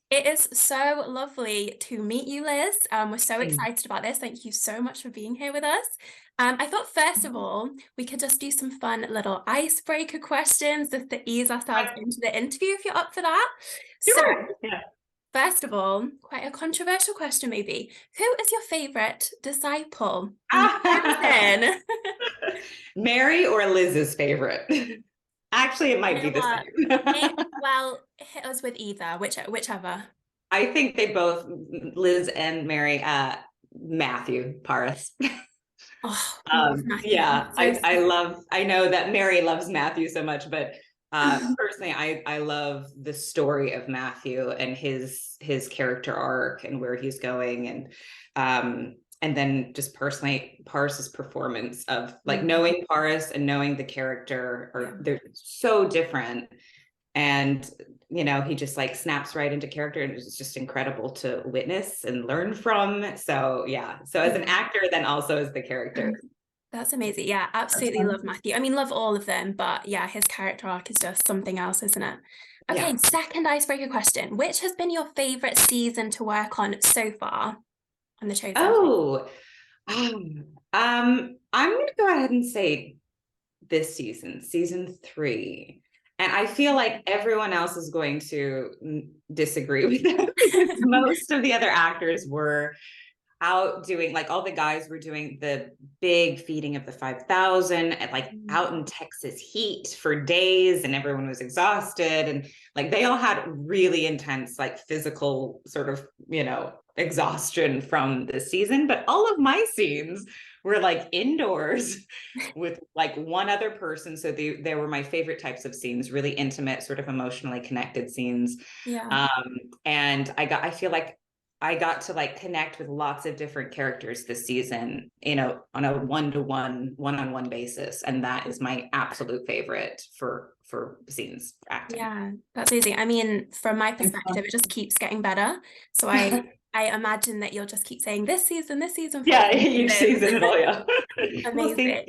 It is so lovely to meet you, Liz. We're so excited about this. Thank you so much for being here with us. I thought, first of all, we could just do some fun little icebreaker questions just to ease ourselves into the interview, if you're up for that. So, Sure. Yeah. first of all, quite a controversial question, maybe. Who is your favorite disciple? Mary or Liz's favorite? Actually, it might You be know the what? same. Well, hit us with either, whichever. I think they both, Liz and Mary, Matthew Paris. Oh, love Matthew. Yeah, So I know that Mary loves Matthew so much, but personally, I love the story of Matthew and his character arc and where he's going, and then just personally Paris's performance of like knowing Paris and knowing the character they're so different. And he just like snaps right into character, and it's just incredible to witness and learn from. So yeah, so as an actor, then also as the character. That's amazing. Yeah, absolutely love Matthew. I mean, love all of them, but yeah, his character arc is just something else, isn't it? Okay, Yeah. second icebreaker question. Which has been your favorite season to work on so far on The Chosen? Oh, I'm gonna go ahead and say this season 3. And I feel like everyone else is going to disagree with that because most of the other actors were out doing, like, all the guys were doing the big feeding of the 5,000 and like out in Texas heat for days, and everyone was exhausted, and like they all had really intense like physical sort of exhaustion from the season. But all of my scenes were like indoors with like one other person, so they were my favorite types of scenes, really intimate, sort of emotionally connected scenes. Yeah. And I feel like I got to like connect with lots of different characters this season, on a one-on-one basis. And that is my absolute favorite for scenes for acting. Yeah, that's easy. I mean, from my perspective, it just keeps getting better. So I imagine that you'll just keep saying this season, Yeah, each season it'll, yeah. Amazing.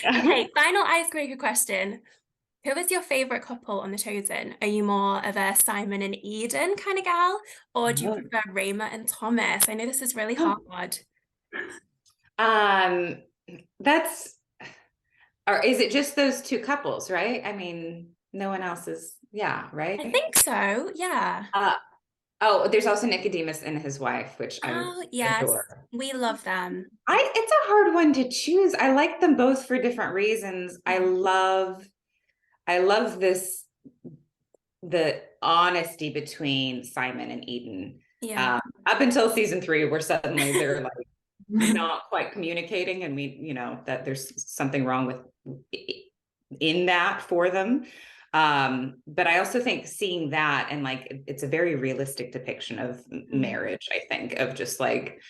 Okay, final icebreaker question. Who is your favorite couple on The Chosen? Are you more of a Simon and Eden kind of gal, or do you prefer Rayma and Thomas? I know this is really hard. That's, or is it just those two couples, right? I mean, no one else is, yeah, right? I think so, yeah. Oh, there's also Nicodemus and his wife, which I yes, adore. we love them. It's a hard one to choose. I like them both for different reasons. I love the honesty between Simon and Eden. Yeah. Up until season 3, where suddenly they're like not quite communicating, and that there's something wrong with in that for them. But I also think seeing that, and like it's a very realistic depiction of marriage, I think, of just like,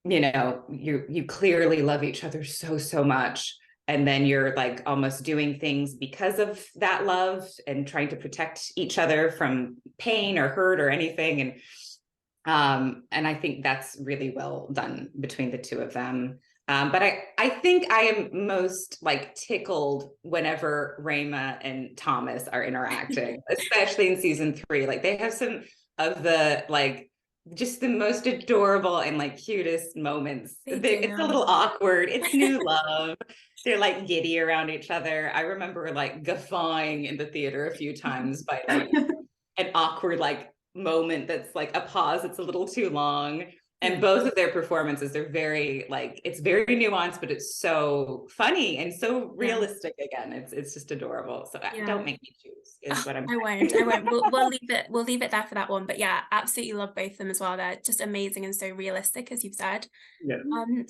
you clearly love each other so much, and then you're like almost doing things because of that love and trying to protect each other from pain or hurt or anything. And I think that's really well done between the two of them. But I think I am most like tickled whenever Rayma and Thomas are interacting, especially in season 3. Like they have some of the like just the most adorable and like cutest moments. It's a little awkward. It's new love. They're like giddy around each other. I remember like guffawing in the theater a few times by like an awkward like moment that's like a pause. It's a little too long. And both of their performances are very like, it's very nuanced, but it's so funny and so realistic. Again, it's just adorable. So don't make me choose is what I'm saying. I won't. We'll leave it there for that one. But yeah, absolutely love both of them as well. They're just amazing and so realistic, as you've said. Yeah.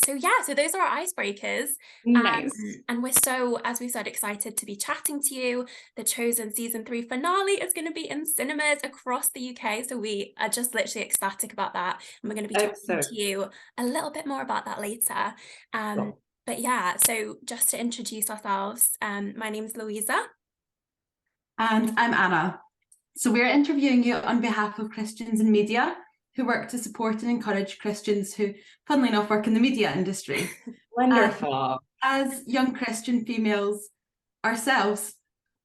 So those are our icebreakers. Nice. And we're so, as we said, excited to be chatting to you. The Chosen season 3 finale is going to be in cinemas across the UK. So we are just literally ecstatic about that. And we're going to be talking to you a little bit more about that later. Cool. But yeah, so just to introduce ourselves, my name's Louisa. And I'm Anna. So we're interviewing you on behalf of Christians in Media, who work to support and encourage Christians who, funnily enough, work in the media industry. Wonderful. As young Christian females ourselves,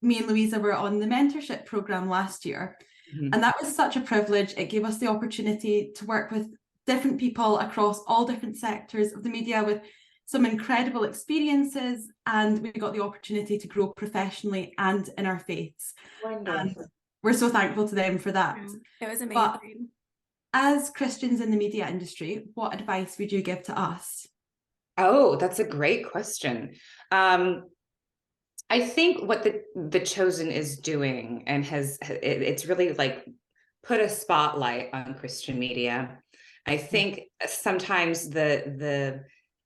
me and Louisa were on the mentorship programme last year, Mhm. And that was such a privilege. It gave us the opportunity to work with different people across all different sectors of the media with some incredible experiences, and we got the opportunity to grow professionally and in our faiths. And Wonderful. we're so thankful to them for that. It was But amazing. as Christians in the media industry, what advice would you give to us? Oh, that's a great question. I think what the Chosen is doing and it's really like put a spotlight on Christian media. I think sometimes the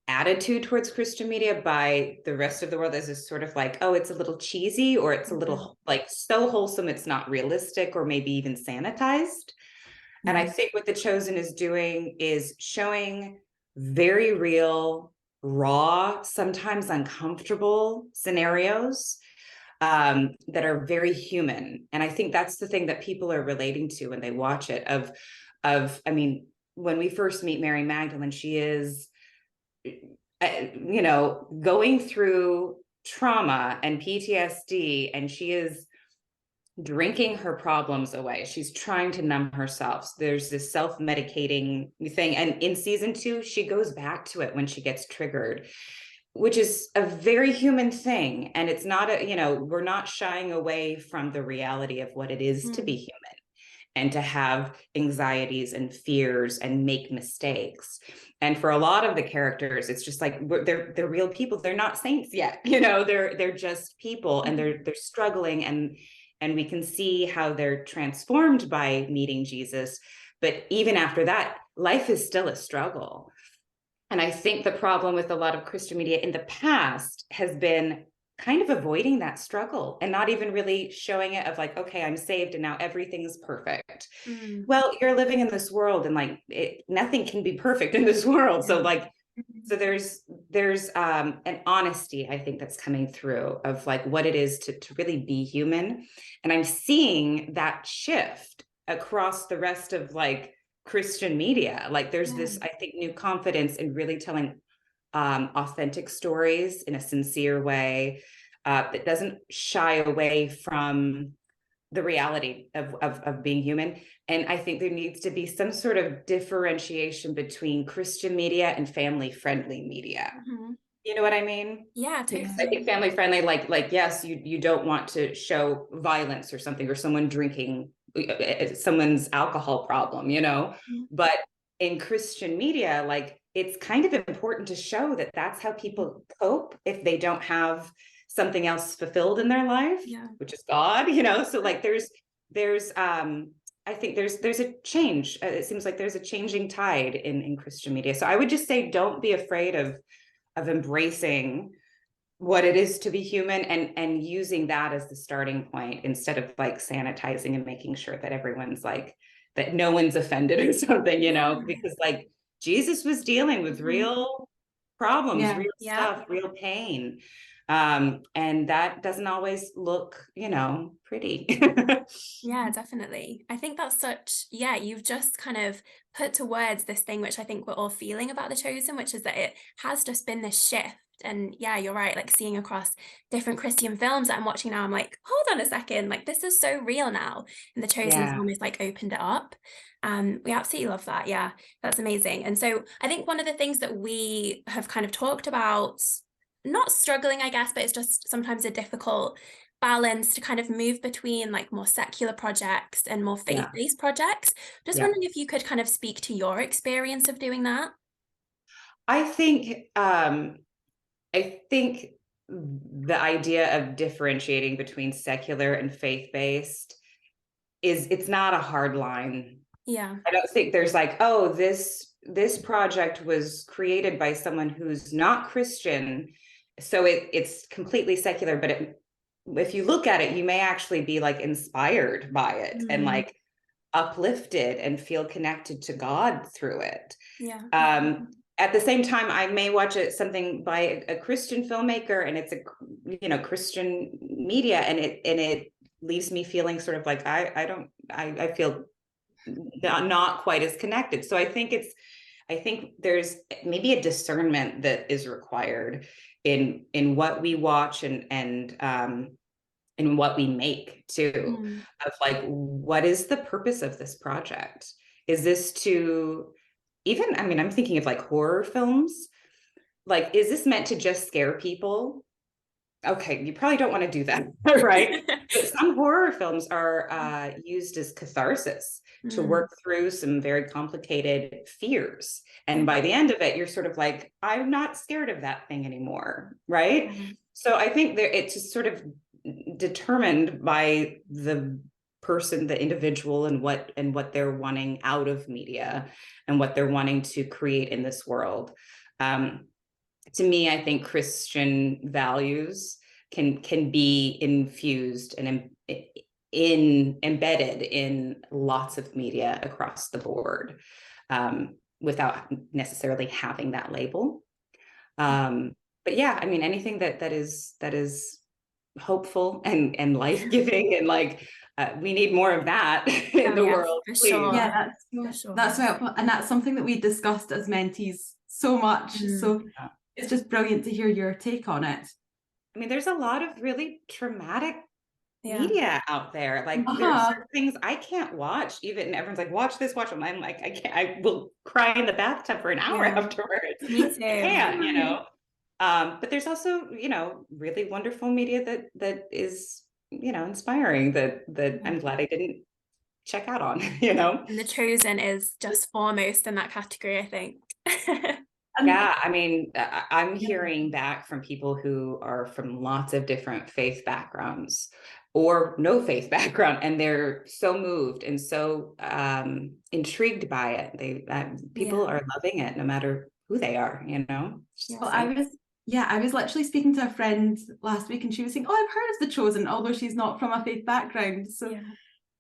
attitude towards Christian media by the rest of the world is this sort of like, oh, it's a little cheesy, or it's a little like so wholesome it's not realistic, or maybe even sanitized. And I think what the Chosen is doing is showing very real, raw, sometimes uncomfortable scenarios that are very human. And I think that's the thing that people are relating to when they watch it. I mean, when we first meet Mary Magdalene, she is, going through trauma and PTSD, and she is drinking her problems away. She's trying to numb herself. So there's this self-medicating thing. And in season 2, she goes back to it when she gets triggered, which is a very human thing. And it's not we're not shying away from the reality of what it is to be human and to have anxieties and fears and make mistakes. And for a lot of the characters, it's just like they're real people. They're not saints yet. They're just people, and they're struggling, and we can see how they're transformed by meeting Jesus. But even after that, life is still a struggle. And I think the problem with a lot of Christian media in the past has been kind of avoiding that struggle and not even really showing it of like, okay, I'm saved and now everything's perfect. Well, you're living in this world, and like nothing can be perfect in this world. So there's an honesty, I think, that's coming through of like what it is to really be human. And I'm seeing that shift across the rest of like Christian media. Like there's this, I think, new confidence in really telling authentic stories in a sincere way that doesn't shy away from the reality of being human. And I think there needs to be some sort of differentiation between Christian media and family-friendly media. You know what I mean? Yeah, totally. Because I think family-friendly, like yes, you don't want to show violence or something, or someone drinking, someone's alcohol problem, but in Christian media, like it's kind of important to show that that's how people cope if they don't have something else fulfilled in their life, which is God, so like there's I think there's a change. It seems like there's a changing tide in Christian media. So I would just say, don't be afraid of embracing what it is to be human, and using that as the starting point instead of like sanitizing and making sure that everyone's like, that no one's offended or something, because like Jesus was dealing with real problems, real stuff, real pain. And that doesn't always look, pretty. Yeah, definitely. I think that's you've just kind of put to words this thing which I think we're all feeling about The Chosen, which is that it has just been this shift. And yeah, you're right, like seeing across different Christian films that I'm watching now, I'm like, hold on a second, like this is so real now. And The Chosen's almost like opened it up. We absolutely love that. Yeah, that's amazing. And so I think one of the things that we have kind of talked about, not struggling, I guess, but it's just sometimes a difficult balance to kind of move between like more secular projects and more faith-based projects. Just wondering if you could kind of speak to your experience of doing that. I think the idea of differentiating between secular and faith-based it's not a hard line. Yeah. I don't think there's like, oh, this project was created by someone who's not Christian, so it's completely secular. But if you look at it, you may actually be like inspired by it and like uplifted and feel connected to God through it. At the same time, I may watch something by a Christian filmmaker, and it's a Christian media, and it leaves me feeling sort of like I feel not quite as connected. So I think there's maybe a discernment that is required in what we watch and in what we make too, Mm. of like, what is the purpose of this project? Is this to even, I mean, I'm thinking of like horror films. Like, is this meant to just scare people? Okay, you probably don't want to do that, right? But some horror films are used as catharsis to work through some very complicated fears. And by the end of it, you're sort of like, I'm not scared of that thing anymore, right? So I think that it's just sort of determined by the person, the individual, and what they're wanting out of media and what they're wanting to create in this world. To me, I think Christian values can be infused and embedded in lots of media across the board, without necessarily having that label. But yeah, I mean, anything that is hopeful and life-giving, and like, we need more of that in the world, for please. sure. Yeah, that's helpful, and that's something that we discussed as mentees so much. So it's just brilliant to hear your take on it. I mean, there's a lot of really traumatic media out there. Like, there's certain things I can't watch, even everyone's like, watch this, watch them. I'm like, I can't, I will cry in the bathtub for an hour afterwards. Me too. I can't, you know. But there's also, you know, really wonderful media that is, you know, inspiring, that I'm glad I didn't check out on, you know. And The Chosen is just foremost in that category, I think. Yeah, I mean, I'm hearing back from people who are from lots of different faith backgrounds or no faith background, and they're so moved and so intrigued by it. People are loving it, no matter who they are, you know. Well, I was literally speaking to a friend last week, and she was saying, "Oh, I've heard of The Chosen," although she's not from a faith background. So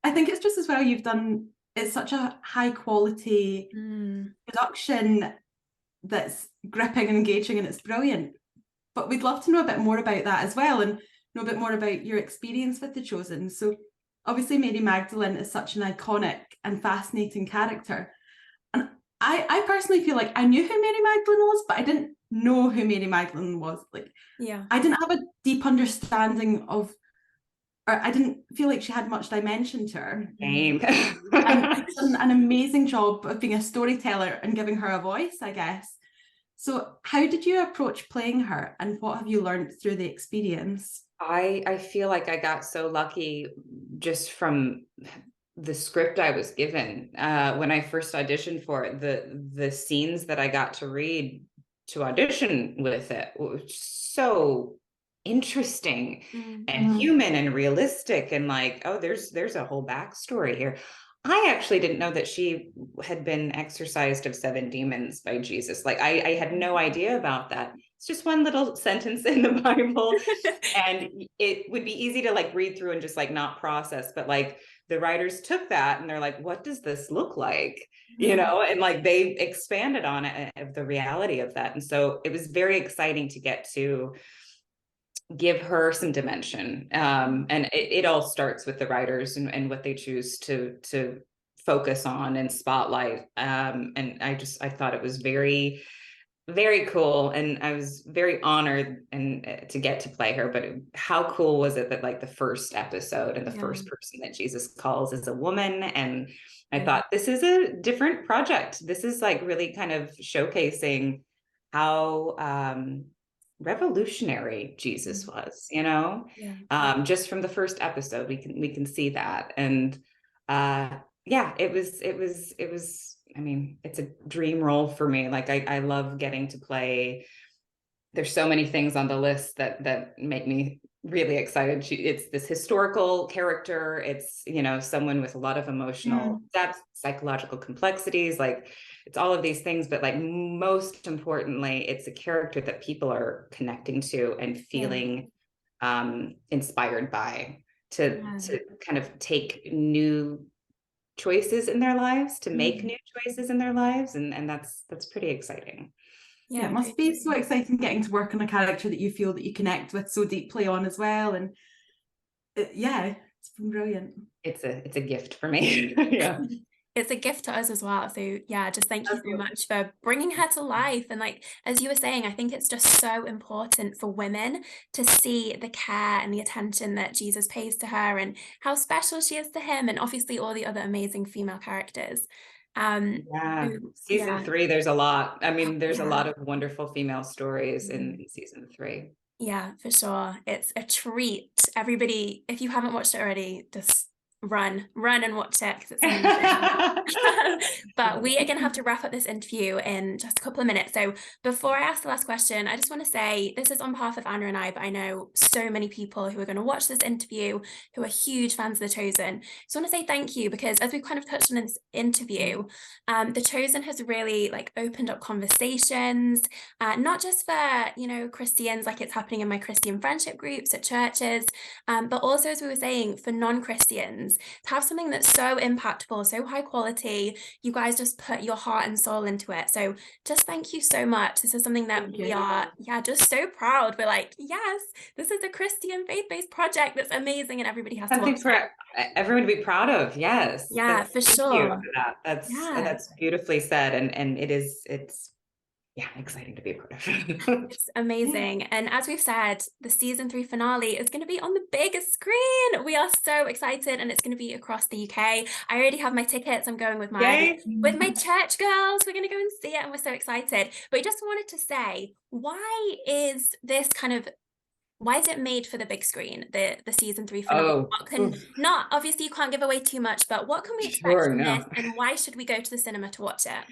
I think it's just as well you've done. It's such a high quality production that's gripping and engaging, and it's brilliant. But we'd love to know a bit more about that as well, and know a bit more about your experience with The Chosen. So obviously Mary Magdalene is such an iconic and fascinating character, and I personally feel like I knew who Mary Magdalene was, but I didn't know who Mary Magdalene was. Like, I didn't have a deep understanding of, or I didn't feel like she had much dimension to her. Same. And it's done an amazing job of being a storyteller and giving her a voice, I guess. So how did you approach playing her, and what have you learned through the experience? I feel like I got so lucky just from the script I was given when I first auditioned for it. The scenes that I got to read to audition with it were so interesting and human and realistic, and like, oh, there's a whole backstory here. I actually didn't know that she had been exorcised of 7 demons by Jesus. Like, I had no idea about that. It's just one little sentence in the Bible, and it would be easy to like read through and just like not process. But like, the writers took that and they're like, what does this look like? You know, and like they expanded on it, of the reality of that. And so it was very exciting to get to give her some dimension. And it all starts with the writers and what they choose to focus on and spotlight. And I thought it was very, very cool. And I was very honored to get to play her. But how cool was it that like the first episode and the first person that Jesus calls is a woman? And I thought, this is a different project. This is like really kind of showcasing how revolutionary Jesus was, you know. Just from the first episode, we can see that. And it was, I mean, it's a dream role for me. Like, I love getting to play. There's so many things on the list that make me really excited. It's this historical character. It's, you know, someone with a lot of emotional depth, psychological complexities. Like, it's all of these things, but like, most importantly, it's a character that people are connecting to and feeling inspired by, to kind of take new choices in their lives, to make new choices in their lives. And that's pretty exciting. Yeah, it must be so exciting getting to work on a character that you feel that you connect with so deeply on as well. And it's been brilliant. It's a gift for me. it's a gift to us as well. So yeah, just thank you so Absolutely. much for bringing her to life. And like, as you were saying, I think it's just so important for women to see the care and the attention that Jesus pays to her and how special she is to him, and obviously all the other amazing female characters. Yeah. So, Season yeah, 3, there's a lot. I mean, there's a yeah. lot of wonderful female stories Mm. in season 3. Yeah, for sure. It's a treat. Everybody, if you haven't watched it already, just run and watch it because it's amazing. But we are going to have to wrap up this interview in just a couple of minutes. So before I ask the last question, I just want to say this is on behalf of Anna and I, but I know so many people who are going to watch this interview who are huge fans of The Chosen. So I want to say thank you, because as we've kind of touched on in this interview, The Chosen has really like opened up conversations, not just for, Christians, like it's happening in my Christian friendship groups at churches, but also, as we were saying, for non-Christians, to have something that's so impactful, so high quality. You guys just put your heart and soul into it. So just thank you so much. This is something that Thank we you. are, just so proud. We're like, yes, this is a Christian faith-based project that's amazing and everybody has to watch Something for everyone to be proud of. it. Yes. Yeah, That's, for thank you sure. for that. Yeah. That's beautifully said. And it's yeah, exciting to be a part of. It's amazing. And as we've said, the season 3 finale is going to be on the biggest screen. We are so excited, and it's going to be across the UK. I already have my tickets. I'm going with my Yay. church girls. We're going to go and see it, and we're so excited. But we just wanted to say, why is it made for the big screen, the season 3 finale? Oh, What can oof. not obviously you can't give away too much, but what can we expect Sure, from no. this, and why should we go to the cinema to watch it?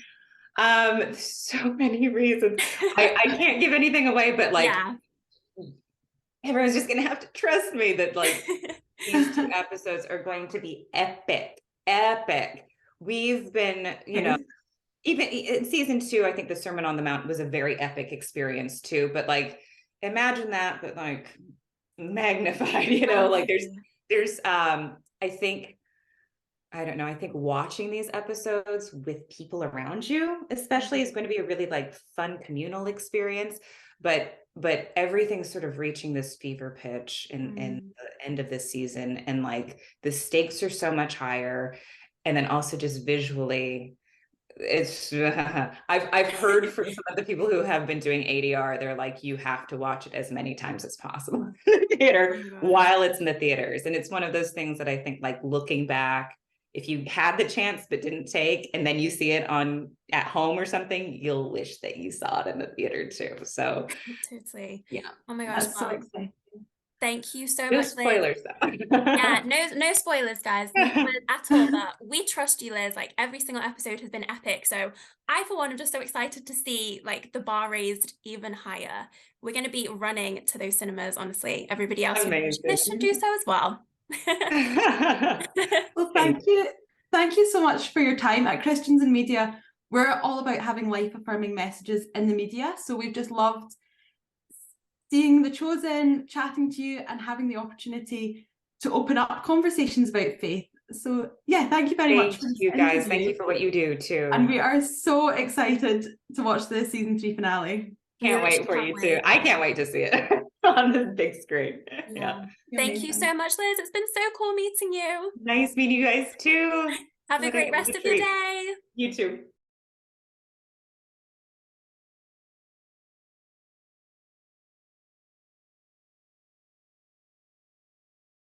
So many reasons. I can't give anything away, but like Yeah. everyone's just gonna have to trust me that like these 2 episodes are going to be epic, epic. We've been, even in season 2, I think the Sermon on the Mount was a very epic experience too. But like, imagine that, but like magnified. Like there's I don't know. I think watching these episodes with people around you, especially, is going to be a really like fun communal experience. But everything's sort of reaching this fever pitch in the end of this season, and like the stakes are so much higher. And then also just visually, it's I've heard from some of the people who have been doing ADR, they're like, you have to watch it as many times as possible in the theater while it's in the theaters. And it's one of those things that I think, like, looking back, if you had the chance but didn't take, and then you see it on at home or something, you'll wish that you saw it in the theater too. So Totally. yeah. Oh my gosh. That's so exciting. Thank you so No much, Liz. spoilers though. Yeah, no spoilers, guys. No spoilers at all. But we trust you, Liz. Like, every single episode has been epic. So I, for one, am just so excited to see like the bar raised even higher. We're going to be running to those cinemas, honestly. Everybody else who this should do so as well. Well, thank you. Thank you so much for your time. At Christians in Media, we're all about having life-affirming messages in the media. So we've just loved seeing The Chosen, chatting to you, and having the opportunity to open up conversations about faith. So yeah, thank you very much for Thank you guys. Thank you for what you do too. And we are so excited to watch the season 3 finale. Can't wait for you too. I can't wait to see it on this big screen. Yeah. Thank you so much, Liz. It's been so cool meeting you. Nice meeting you guys too. Have a great rest of your day. You too.